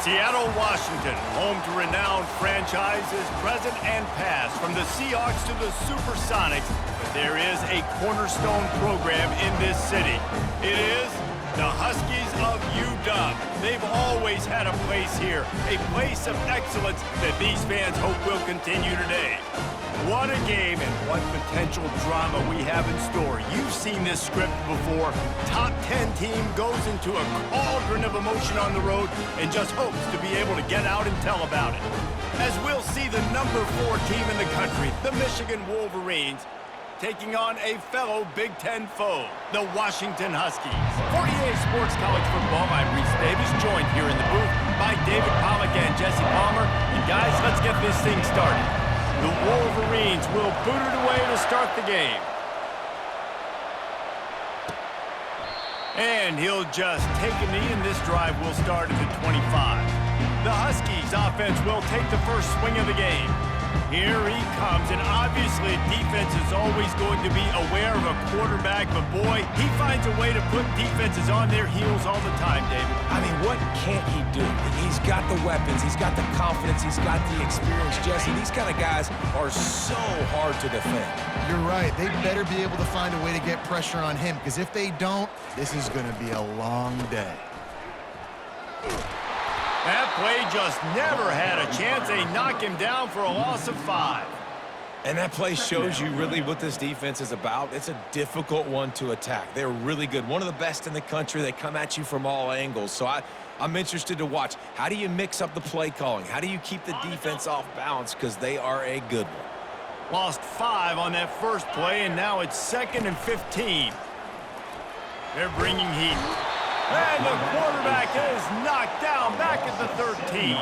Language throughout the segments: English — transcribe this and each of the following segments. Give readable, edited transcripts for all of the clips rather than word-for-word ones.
Seattle, Washington, home to renowned franchises present and past, from the Seahawks to the Supersonics, but there is a cornerstone program in this city. It is the Huskies of UW. They've always had a place here, a place of excellence that these fans hope will continue today. What a game and what potential drama we have in store. You've seen this script before. Top 10 team goes into a cauldron of emotion on the road and just hopes to be able to get out and tell about it. As we'll see the number 4 team in the country, the Michigan Wolverines, taking on a fellow Big Ten foe, the Washington Huskies. For EA Sports College Football, I'm Reese Davis, joined here in the booth by David Pollack and Jesse Palmer. And guys, let's get this thing started. The Wolverines will boot it away to start the game. And he'll just take a knee, and this drive will start at the 25. The Huskies offense will take the first swing of the game. Here he comes, and obviously defense is always going to be aware of a quarterback, but boy, he finds a way to put defenses on their heels all the time, David. I mean, what can't he do? He's got the weapons, he's got the confidence, he's got the experience. Jesse, these kind of guys are so hard to defend. You're right. They better be able to find a way to get pressure on him, because if they don't, this is going to be a long day. That play just never had a chance. They knock him down for a loss of 5. And that play shows you really what this defense is about. It's a difficult one to attack. They're really good. One of the best in the country. They come at you from all angles. So I'm interested to watch. How do you mix up the play calling? How do you keep the defense off balance? Because they are a good one. Lost 5 on that first play, and now it's 2nd and 15. They're bringing heat. And the quarterback is knocked down back at the 13.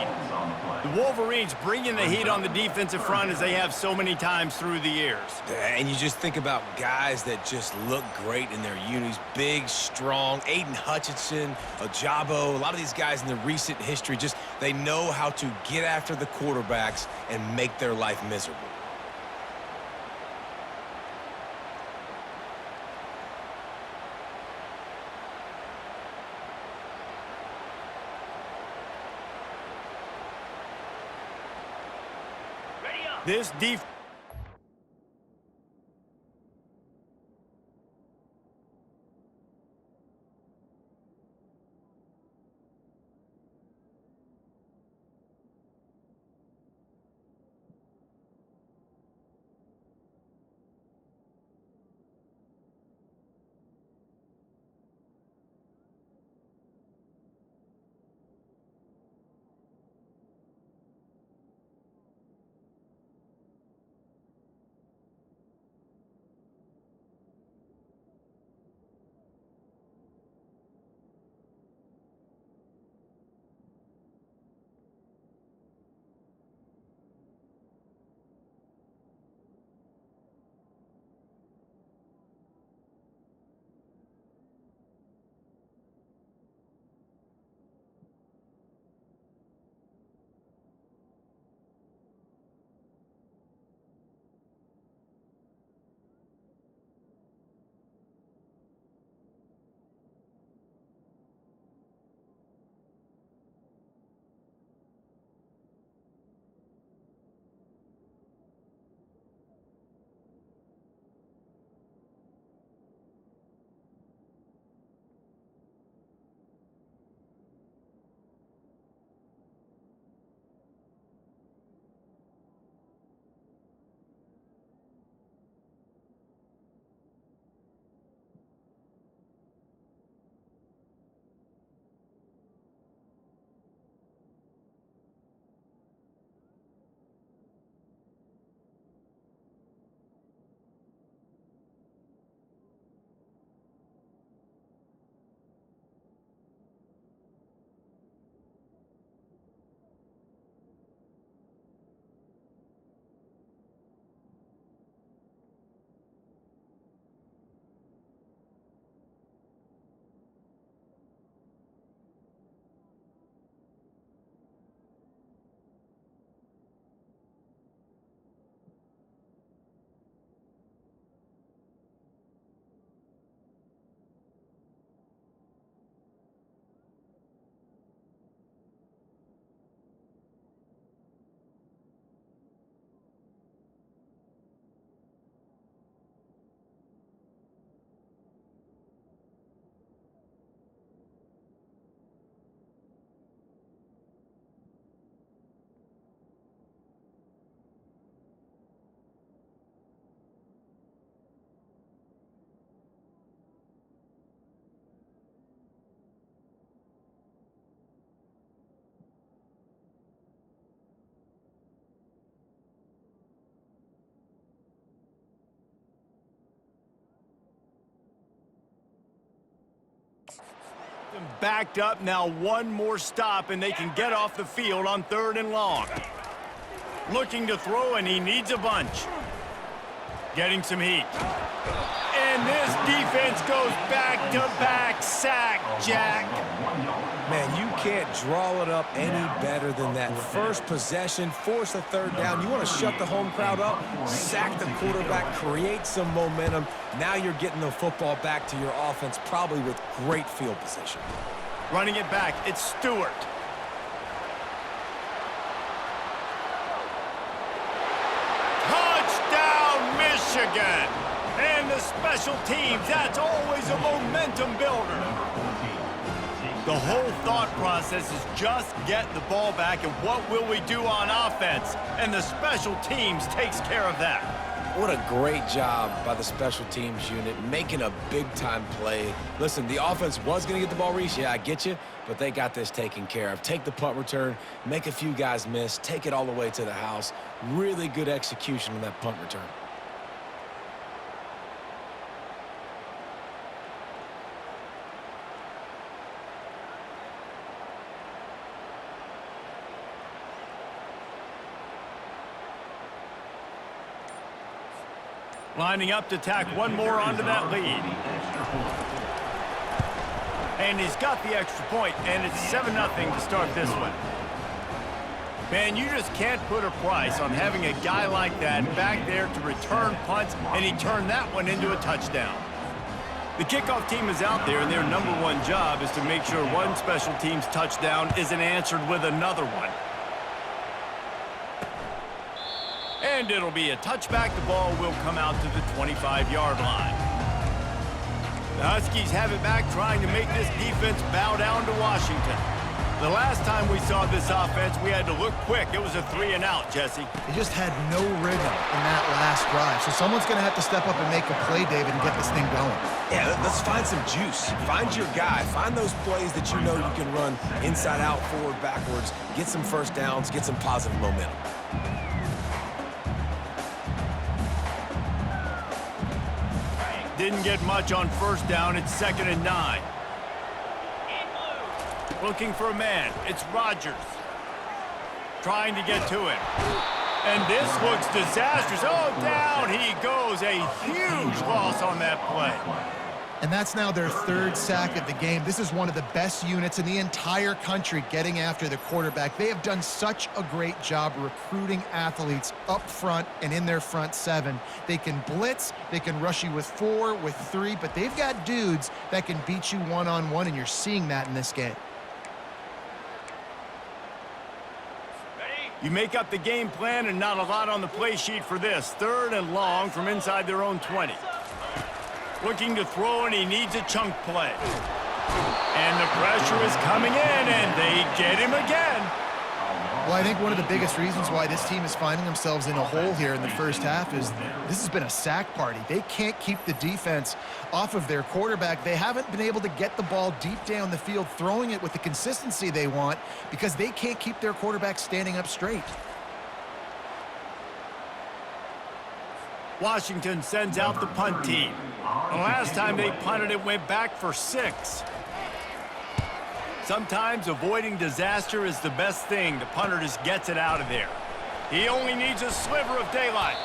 The Wolverines bringing the heat on the defensive front as they have so many times through the years. And you just think about guys that just look great in their unis. Big, strong, Aiden Hutchinson, Ajabo, a lot of these guys in the recent history, just they know how to get after the quarterbacks and make their life miserable. This defense. Backed up, now one more stop, and they can get off the field on 3rd and long. Looking to throw, and he needs a bunch. Getting some heat. And this defense goes back-to-back sack, Jack. Man, you can't draw it up any better than that. First possession, force a 3rd down. You want to shut the home crowd up, sack the quarterback, create some momentum. Now you're getting the football back to your offense, probably with great field position. Running it back, it's Stewart. Touchdown, Michigan! And the special teams, that's always a momentum builder. The whole thought process is just get the ball back, and what will we do on offense? And the special teams takes care of that. What a great job by the special teams unit, making a big-time play. Listen, the offense was going to get the ball, Reese. Yeah, I get you, but they got this taken care of. Take the punt return, make a few guys miss, take it all the way to the house. Really good execution on that punt return. Lining up to tack one more onto that lead. And he's got the extra point, and it's 7-0 to start this one. Man, you just can't put a price on having a guy like that back there to return punts, and he turned that one into a touchdown. The kickoff team is out there, and their #1 job is to make sure one special teams touchdown isn't answered with another one. And it'll be a touchback. The ball will come out to the 25-yard line. The Huskies have it back, trying to make this defense bow down to Washington. The last time we saw this offense, we had to look quick. It was a 3-and-out, Jesse. They just had no rhythm in that last drive. So someone's going to have to step up and make a play, David, and get this thing going. Yeah, let's find some juice. Find your guy. Find those plays that you know you can run inside out, forward, backwards. Get some first downs. Get some positive momentum. Didn't get much on 1st down. It's 2nd and 9. Looking for a man. It's Rodgers. Trying to get to him. And this looks disastrous. Oh, down he goes. A huge loss on that play. And that's now their 3rd sack of the game. This is one of the best units in the entire country getting after the quarterback. They have done such a great job recruiting athletes up front and in their front 7. They can blitz, they can rush you with 4, with 3, but they've got dudes that can beat you one-on-one, and you're seeing that in this game. You make up the game plan, and not a lot on the play sheet for this. 3rd and long from inside their own 20. Looking to throw, and he needs a chunk play. And the pressure is coming in, and they get him again. Well, I think one of the biggest reasons why this team is finding themselves in a hole here in the first half is this has been a sack party. They can't keep the defense off of their quarterback. They haven't been able to get the ball deep down the field, throwing it with the consistency they want, because they can't keep their quarterback standing up straight. Washington sends out the punt team. The last time they punted, it went back for 6. Sometimes avoiding disaster is the best thing. The punter just gets it out of there. He only needs a sliver of daylight.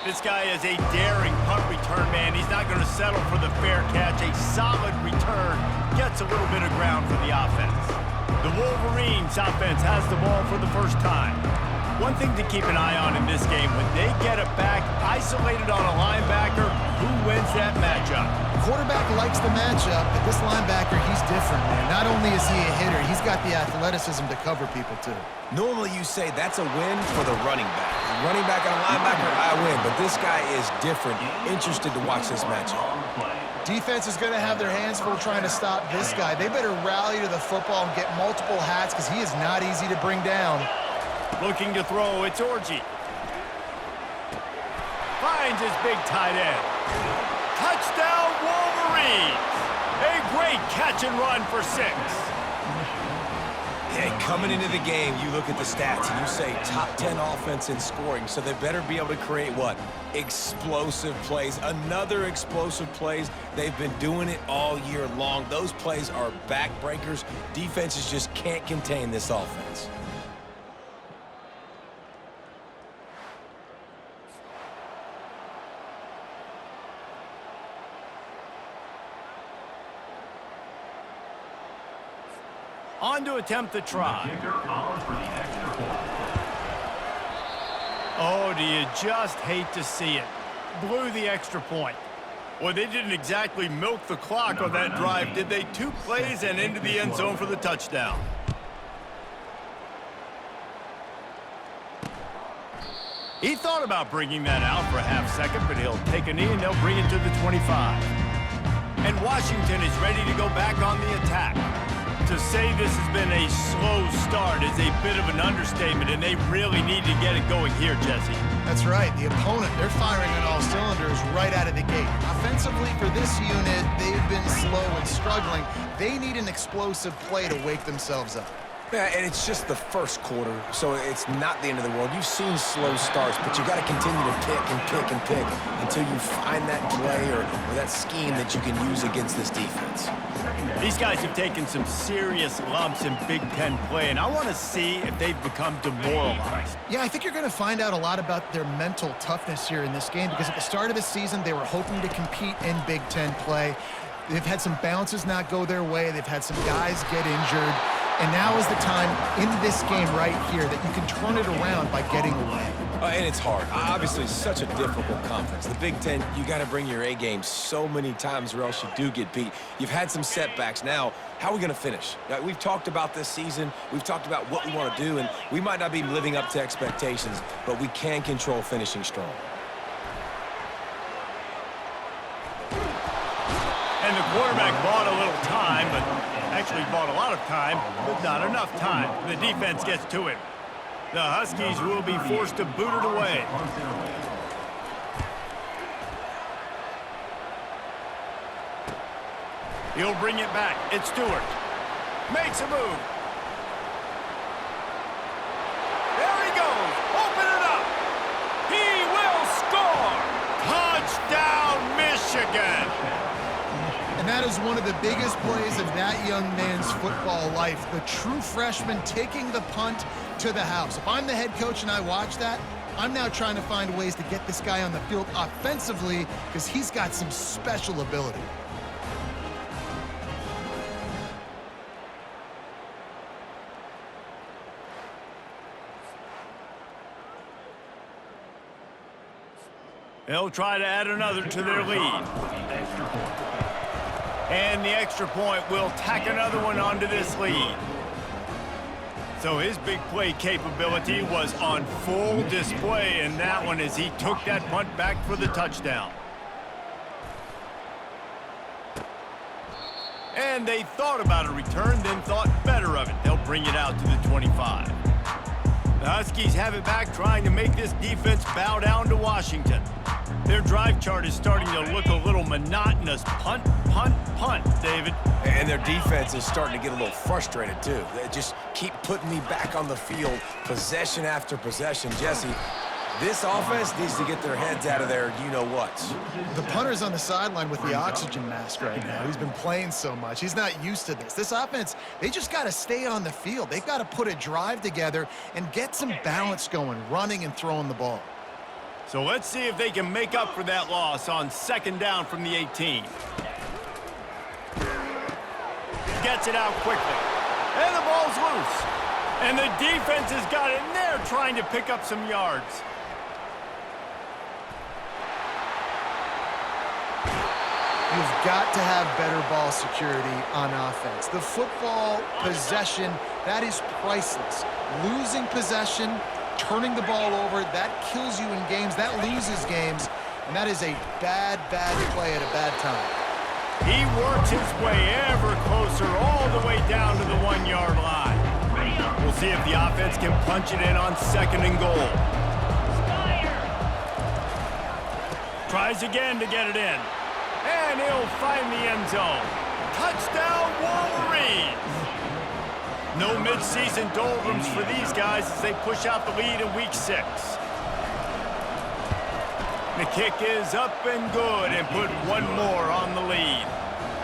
This guy is a daring punt return man. He's not going to settle for the fair catch. A solid return gets a little bit of ground for the offense. The Wolverines offense has the ball for the first time. One thing to keep an eye on in this game, when they get it back, isolated on a linebacker, who wins that matchup? The quarterback likes the matchup, but this linebacker, he's different, man. Not only is he a hitter, he's got the athleticism to cover people, too. Normally you say that's a win for the running back. Running back and a linebacker, I win, but this guy is different. Interested to watch this matchup. Defense is going to have their hands full trying to stop this guy. They better rally to the football and get multiple hats, because he is not easy to bring down. Looking to throw, it's Orji. Finds his big tight end. Touchdown, Wolverines! A great catch and run for 6. Hey, coming into the game, you look at the stats and you say top 10 offense in scoring, so they better be able to create what? Explosive plays. Another explosive plays. They've been doing it all year long. Those plays are backbreakers. Defenses just can't contain this offense. On to attempt the try. Oh, do you just hate to see it? Blew the extra point. Well, they didn't exactly milk the clock on that drive, did they? 2 plays and into the end zone for the touchdown. He thought about bringing that out for a half second, but he'll take a knee and they'll bring it to the 25. And Washington is ready to go back on the attack. To say this has been a slow start is a bit of an understatement, and they really need to get it going here, Jesse. That's right. The opponent, they're firing on all cylinders right out of the gate. Offensively, for this unit, they've been slow and struggling. They need an explosive play to wake themselves up. Yeah, and it's just the first quarter, so it's not the end of the world. You've seen slow starts, but you got to continue to pick and pick and pick until you find that play or that scheme that you can use against this defense. These guys have taken some serious lumps in Big Ten play, and I want to see if they've become demoralized. Yeah, I think you're going to find out a lot about their mental toughness here in this game, because at the start of the season, they were hoping to compete in Big Ten play. They've had some bounces not go their way. They've had some guys get injured. And now is the time in this game right here that you can turn it around by getting away. And it's hard. Obviously, such a difficult conference. The Big Ten, you got to bring your A game so many times or else you do get beat. You've had some setbacks. Now, how are we going to finish? We've talked about this season. We've talked about what we want to do, and we might not be living up to expectations, but we can control finishing strong. And the quarterback bought a little time, but actually bought a lot of time, but not enough time. The defense gets to him. The Huskies will be forced to boot it away. He'll bring it back. It's Stewart. Makes a move. There he goes. Open it up. He will score. Touchdown, Michigan. And that is one of the biggest plays of that young man's football life. The true freshman taking the punt to the house. If I'm the head coach and I watch that, I'm now trying to find ways to get this guy on the field offensively because he's got some special ability. They'll try to add another to their lead. And the extra point will tack another one onto this lead. So his big play capability was on full display in that one as he took that punt back for the touchdown. And they thought about a return, then thought better of it. They'll bring it out to the 25. The Huskies have it back, trying to make this defense bow down to Washington. Their drive chart is starting to look a little monotonous. Punt, punt, punt, David. And their defense is starting to get a little frustrated, too. They just keep putting me back on the field, possession after possession. Jesse, this offense needs to get their heads out of their you-know-whats. The punter's on the sideline with the oxygen mask right now. He's been playing so much. He's not used to this. This offense, they just got to stay on the field. They've got to put a drive together and get some balance going, running and throwing the ball. So let's see if they can make up for that loss on 2nd down from the 18. Gets it out quickly. And the ball's loose. And the defense has got it, and they're trying to pick up some yards. You've got to have better ball security on offense. The football possession, that is priceless. Losing possession, turning the ball over, that kills you in games, that loses games, and that is a bad, bad play at a bad time. He works his way ever closer all the way down to the 1-yard line. We'll see if the offense can punch it in on 2nd and goal. Tries again to get it in. And he'll find the end zone. Touchdown, Wolverines! No mid-season doldrums for these guys as they push out the lead in week 6. The kick is up and good and put one more on the lead.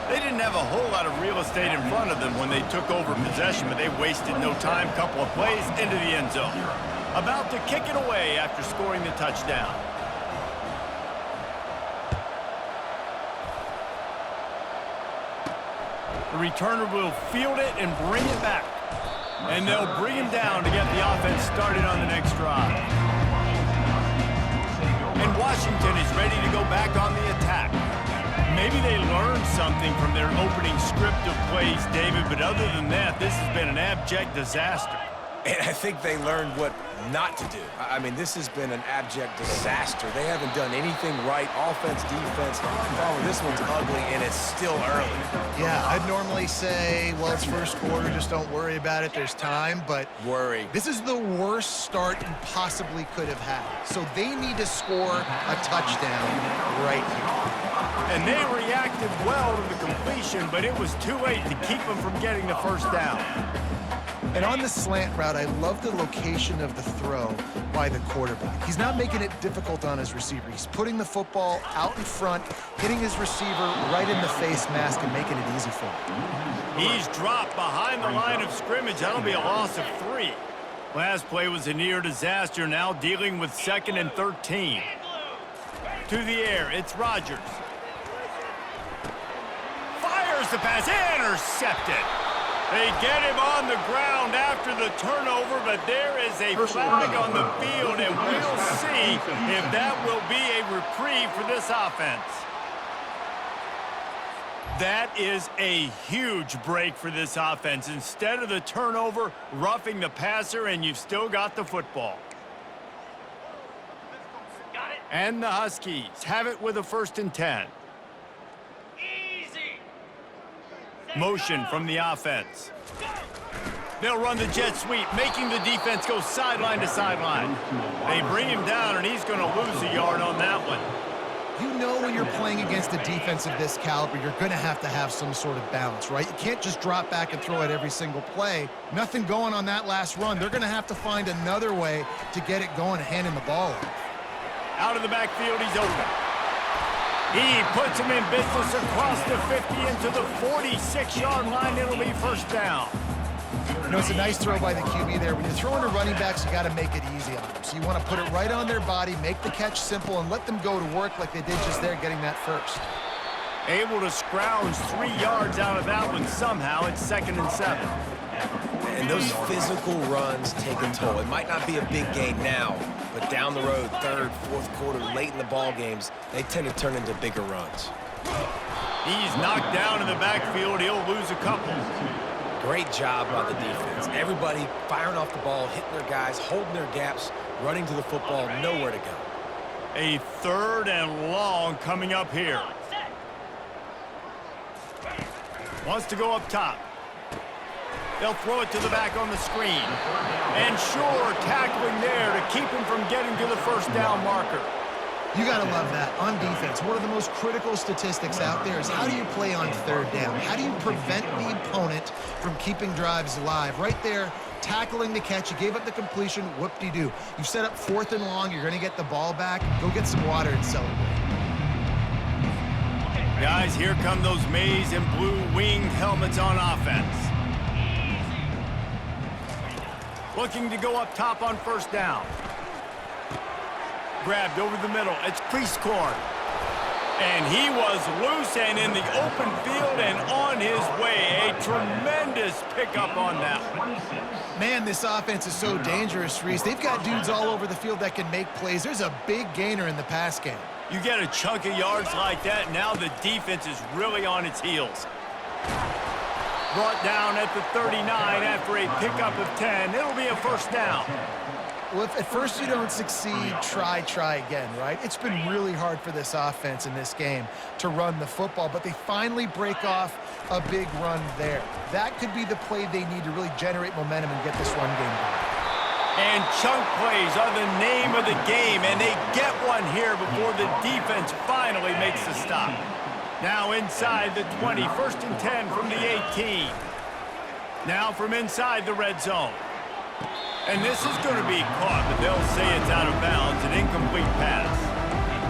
They didn't have a whole lot of real estate in front of them when they took over possession, but they wasted no time. Couple of plays into the end zone. About to kick it away after scoring the touchdown. The returner will field it and bring it back. And they'll bring him down to get the offense started on the next drive. And Washington is ready to go back on the attack. Maybe they learned something from their opening script of plays, David, but other than that, this has been an abject disaster. And I think they learned what not to do. I mean, this has been an abject disaster. They haven't done anything right, offense, defense. Oh, this one's ugly, and it's still early. Yeah, I'd normally say, well, it's first quarter, just don't worry about it, there's time, but Worry. this is the worst start you possibly could have had. So they need to score a touchdown right here. And they reacted well to the completion, but it was too late to keep them from getting the first down. And on the slant route, I love the location of the throw by the quarterback. He's not making it difficult on his receiver. He's putting the football out in front, hitting his receiver right in the face mask and making it easy for him. He's dropped behind the line of scrimmage. That'll be a loss of 3. Last play was a near disaster, now dealing with 2nd and 13. To the air, it's Rodgers. Fires the pass, intercepted. They get him on the ground after the turnover, but there is a flag on the field, and we'll see if that will be a reprieve for this offense. That is a huge break for this offense. Instead of the turnover, roughing the passer, and you've still got the football. And the Huskies have it with a 1st and 10. Motion from the offense. They'll run the jet sweep, making the defense go sideline to sideline. They bring him down, and he's going to lose a yard on that one. You know when you're playing against a defense of this caliber, you're going to have some sort of balance, right? You can't just drop back and throw it every single play. Nothing going on that last run. They're going to have to find another way to get it going and hand him the ball off. Out of the backfield, he's open. He puts him in business across the 50 into the 46-yard line. It'll be 1st down. You know, it's a nice throw by the QB there. When you're throwing to running backs, you got to make it easy on them. So you want to put it right on their body, make the catch simple, and let them go to work like they did just there, getting that first. Able to scrounge 3 yards out of that one somehow. It's 2nd and 7. And those physical runs take a toll. It might not be a big gain now, but down the road, 3rd, 4th quarter, late in the ball games, they tend to turn into bigger runs. He's knocked down in the backfield. He'll lose a couple. Great job by the defense. Everybody firing off the ball, hitting their guys, holding their gaps, running to the football, nowhere to go. A 3rd and long coming up here. Wants to go up top. They'll throw it to the back on the screen. And sure, tackling there to keep him from getting to the 1st down marker. You got to love that. On defense, one of the most critical statistics out there is how do you play on 3rd down? How do you prevent the opponent from keeping drives alive? Right there, tackling the catch. You gave up the completion. Whoop-de-doo. You've set up 4th and long. You're going to get the ball back. Go get some water and celebrate. Guys, here come those maize and blue winged helmets on offense. Looking to go up top on 1st down. Grabbed over the middle. It's Priestcorn. And he was loose and in the open field and on his way. A tremendous pickup on that one. Man, this offense is so dangerous, Reese. They've got dudes all over the field that can make plays. There's a big gainer in the pass game. You get a chunk of yards like that, now the defense is really on its heels. Brought down at the 39 after a pickup of 10. It'll be a 1st down. Well, if at first you don't succeed, try again, right? It's been really hard for this offense in this game to run the football, but they finally break off a big run there. That could be the play they need to really generate momentum and get this run game going. And chunk plays are the name of the game, and they get one here before the defense finally makes the stop. Now inside the 20, 1st and 10 from the 18. Now from inside the red zone. And this is going to be caught, but they'll say it's out of bounds, an incomplete pass.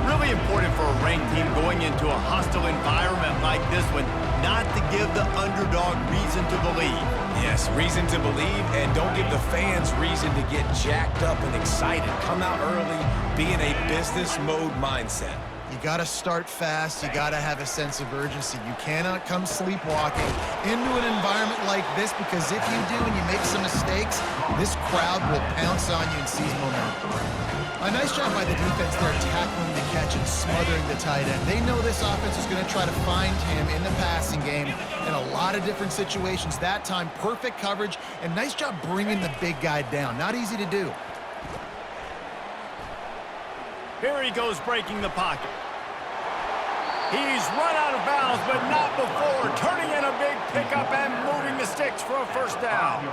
Really important for a ranked team going into a hostile environment like this one, not to give the underdog reason to believe. Yes, reason to believe, and don't give the fans reason to get jacked up and excited. Come out early, be in a business mode mindset. You got to start fast. You got to have a sense of urgency. You cannot come sleepwalking into an environment like this, because if you do and you make some mistakes, this crowd will pounce on you and seize momentum. A nice job by the defense there, tackling the catch and smothering the tight end. They know this offense is going to try to find him in the passing game in a lot of different situations. That time, perfect coverage, and nice job bringing the big guy down. Not easy to do. Here he goes, breaking the pocket. He's run out of bounds, but not before turning in a big pickup and moving the sticks for a first down.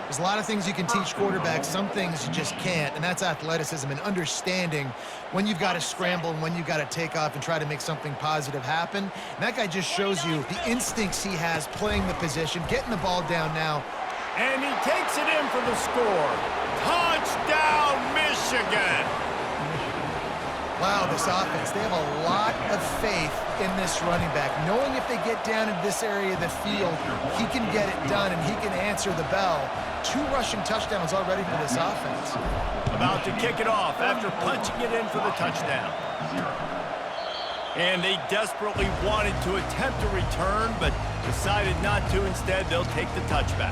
There's a lot of things you can teach quarterbacks. Some things you just can't, and that's athleticism and understanding when you've got to scramble and when you've got to take off and try to make something positive happen. And that guy just shows you the instincts he has playing the position, getting the ball down now. And he takes it in for the score. Touchdown, Michigan! Wow, this offense, they have a lot of faith in this running back, knowing if they get down in this area of the field, he can get it done and he can answer the bell. 2 rushing touchdowns already for this offense. About to kick it off after punching it in for the touchdown. And they desperately wanted to attempt a return, but decided not to. Instead, they'll take the touchback.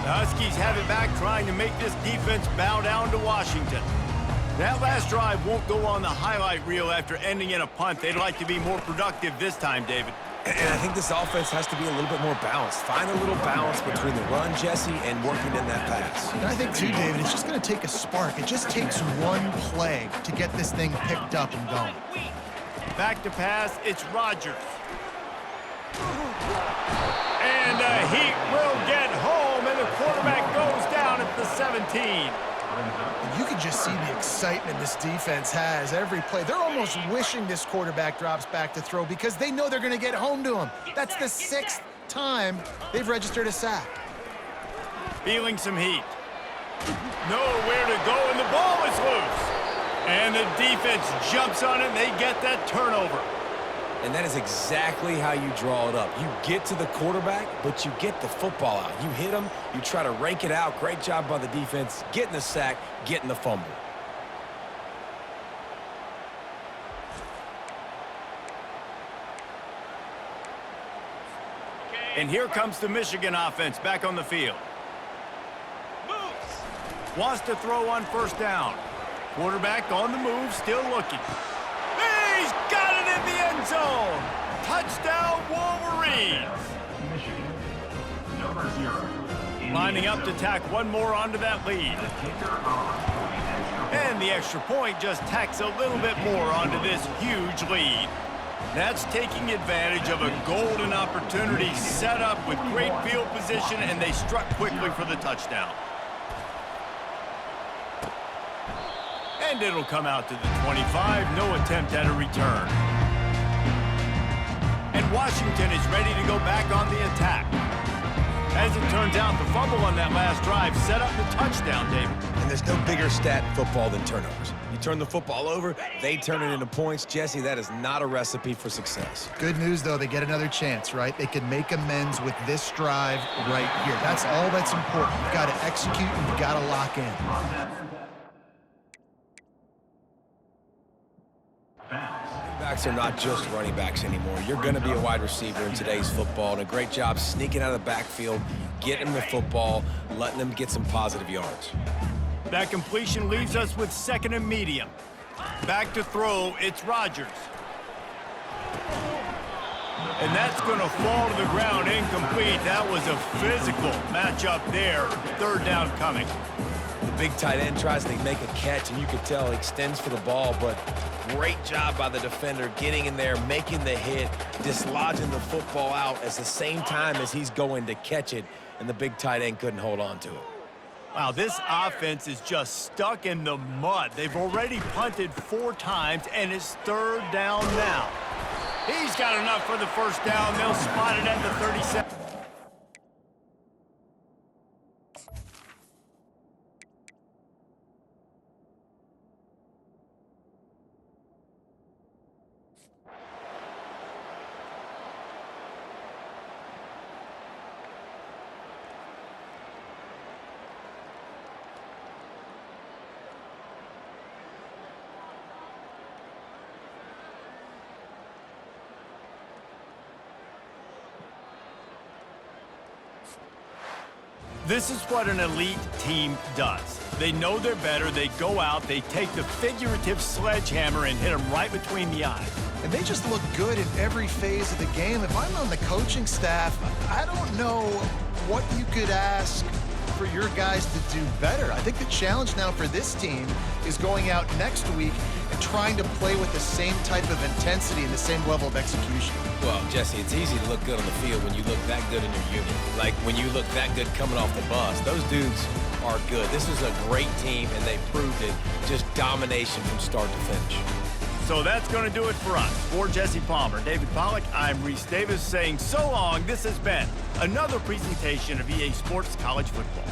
The Huskies have it back, trying to make this defense bow down to Washington. That last drive won't go on the highlight reel after ending in a punt. They'd like to be more productive this time, David. And I think this offense has to be a little bit more balanced. Find a little balance between the run, Jesse, and working in that pass. And I think, too, David, it's just going to take a spark. It just takes one play to get this thing picked up and going. Back to pass, it's Rodgers. And he will get home, and the quarterback goes down at the 17. You can just see the excitement this defense has every play. They're almost wishing this quarterback drops back to throw because they know they're going to get home to him. That's the 6th time they've registered a sack. Feeling some heat. Nowhere to go, and the ball is loose. And the defense jumps on it, and they get that turnover. And that is exactly how you draw it up. You get to the quarterback, but you get the football out. You hit him, you try to rank it out. Great job by the defense, getting the sack, getting the fumble. And here comes the Michigan offense back on the field. Wants to throw on first down. Quarterback on the move, still looking. He's got it in the end zone. Touchdown, Wolverines. Lining up to tack one more onto that lead. And the extra point just tacks a little bit more onto this huge lead. That's taking advantage of a golden opportunity set up with great field position, and they struck quickly for the touchdown. And it'll come out to the 25, no attempt at a return. And Washington is ready to go back on the attack. As it turns out, the fumble on that last drive set up the touchdown, David. And there's no bigger stat in football than turnovers. You turn the football over, they turn it into points. Jesse, that is not a recipe for success. Good news, though, they get another chance, right? They can make amends with this drive right here. That's all that's important. You've got to execute and you've got to lock in. Backs are not just running backs anymore. You're going to be a wide receiver in today's football, and a great job sneaking out of the backfield, getting them the football, letting them get some positive yards. That completion leaves us with 2nd and medium. Back to throw, it's Rodgers. And that's going to fall to the ground incomplete. That was a physical matchup there. 3rd down coming. The big tight end tries to make a catch, and you can tell he extends for the ball, but great job by the defender getting in there, making the hit, dislodging the football out at the same time as he's going to catch it, and the big tight end couldn't hold on to it. Wow, this offense is just stuck in the mud. They've already punted 4 times, and it's 3rd down now. He's got enough for the first down. They'll spot it at the 37. This is what an elite team does. They know they're better, they go out, they take the figurative sledgehammer and hit them right between the eyes. And they just look good in every phase of the game. If I'm on the coaching staff, I don't know what you could ask for your guys to do better. I think the challenge now for this team is going out next week and trying to play with the same type of intensity and the same level of execution. Well, Jesse, it's easy to look good on the field when you look that good in your unit. Like when you look that good coming off the bus. Those dudes are good. This is a great team, and they proved it. Just domination from start to finish. So that's going to do it for us. For Jesse Palmer, David Pollack, I'm Reese Davis saying so long. This has been another presentation of EA Sports College Football.